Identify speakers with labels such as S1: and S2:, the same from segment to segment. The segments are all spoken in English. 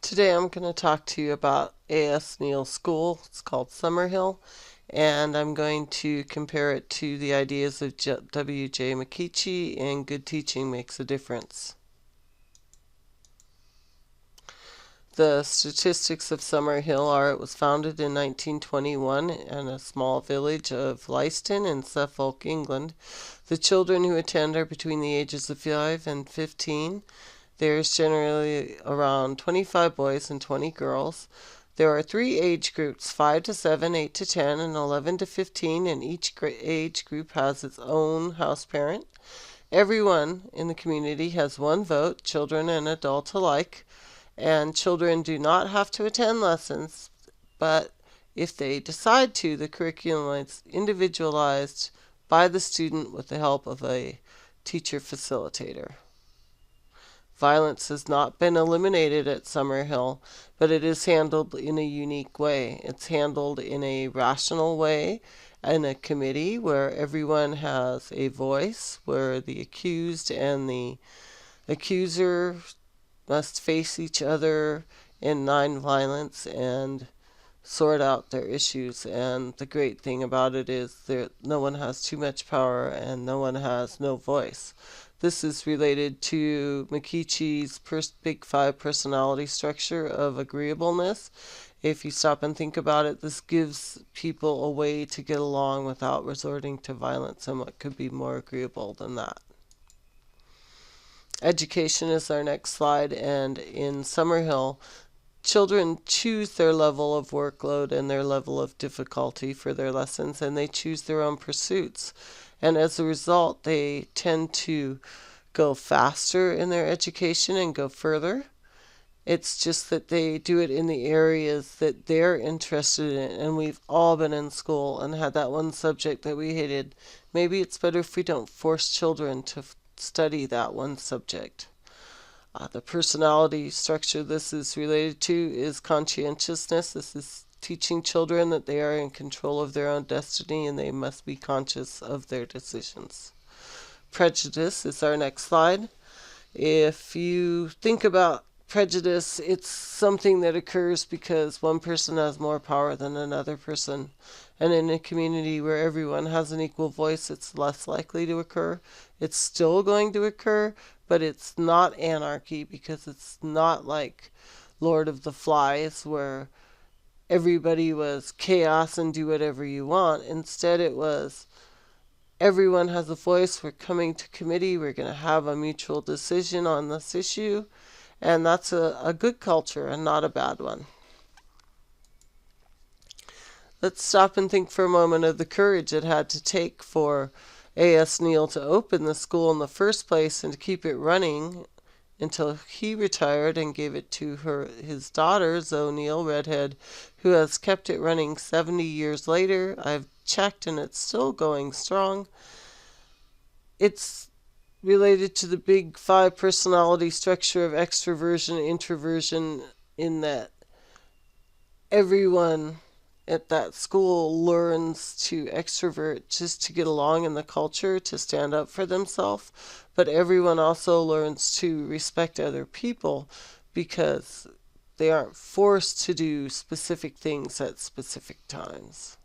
S1: Today I'm going to talk to you about A.S. Neill School. It's called Summerhill, and I'm going to compare it to the ideas of W.J. McKeachie and Good Teaching Makes a Difference. The statistics of Summerhill are it was founded in 1921 in a small village of Leiston in Suffolk, England. The children who attend are between the ages of 5 and 15. There's generally around 25 boys and 20 girls. There are three age groups, 5 to 7, 8 to 10, and 11 to 15, and each age group has its own house parent. Everyone in the community has one vote, children and adults alike, and children do not have to attend lessons, but if they decide to, the curriculum is individualized by the student with the help of a teacher facilitator. Violence has not been eliminated at Summerhill, but it is handled in a unique way. It's handled in a rational way in a committee where everyone has a voice, where the accused and the accuser must face each other in nonviolence and sort out their issues. And the great thing about it is that no one has too much power and no one has no voice. This is related to McKeachie's Big Five personality structure of agreeableness. If you stop and think about it, this gives people a way to get along without resorting to violence, and what could be more agreeable than that? Education is our next slide, and in Summerhill, children choose their level of workload and their level of difficulty for their lessons, and they choose their own pursuits. And as a result, they tend to go faster in their education and go further. It's just that they do it in the areas that they're interested in, and we've all been in school and had that one subject that we hated. Maybe it's better if we don't force children to study that one subject. The personality structure this is related to is conscientiousness. This is teaching children that they are in control of their own destiny and they must be conscious of their decisions. Prejudice is our next slide. If you think about prejudice, it's something that occurs because one person has more power than another person. And in a community where everyone has an equal voice, it's less likely to occur. It's still going to occur, but it's not anarchy because it's not like Lord of the Flies where everybody was chaos and do whatever you want. Instead, it was everyone has a voice. We're coming to committee. We're going to have a mutual decision on this issue. And that's a good culture and not a bad one. Let's stop and think for a moment of the courage it had to take for A.S. Neill to open the school in the first place and to keep it running until he retired and gave it to his daughter, Zoe Neill, redhead, who has kept it running 70 years later. I've checked and it's still going strong. It's related to the Big Five personality structure of extroversion, introversion, in that everyone at that school learns to extrovert just to get along in the culture, to stand up for themselves, but everyone also learns to respect other people because they aren't forced to do specific things at specific times.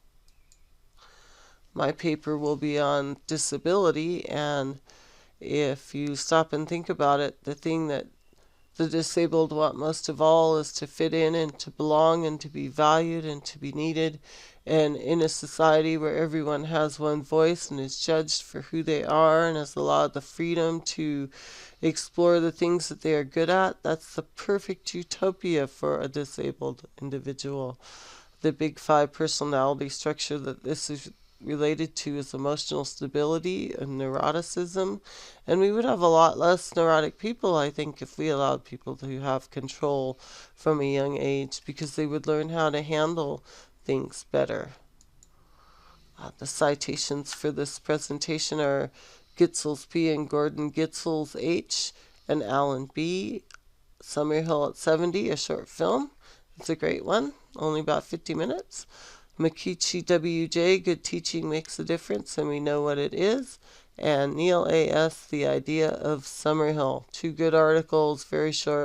S1: My paper will be on disability, and if you stop and think about it, the thing that the disabled want most of all is to fit in and to belong and to be valued and to be needed. And in a society where everyone has one voice and is judged for who they are and is allowed the freedom to explore the things that they are good at, that's the perfect utopia for a disabled individual. The Big Five personality structure that this is related to is emotional stability and neuroticism, and we would have a lot less neurotic people, I think, if we allowed people to have control from a young age, because they would learn how to handle things better. The citations for this presentation are Gitzels P. and Gordon Gitzels H. and Alan B. Summerhill at 70, a short film. It's a great one, only about 50 minutes. McKeachie W.J., Good Teaching Makes a Difference, and we know what it is. And Neill A.S., The Idea of Summerhill. Two good articles, very short.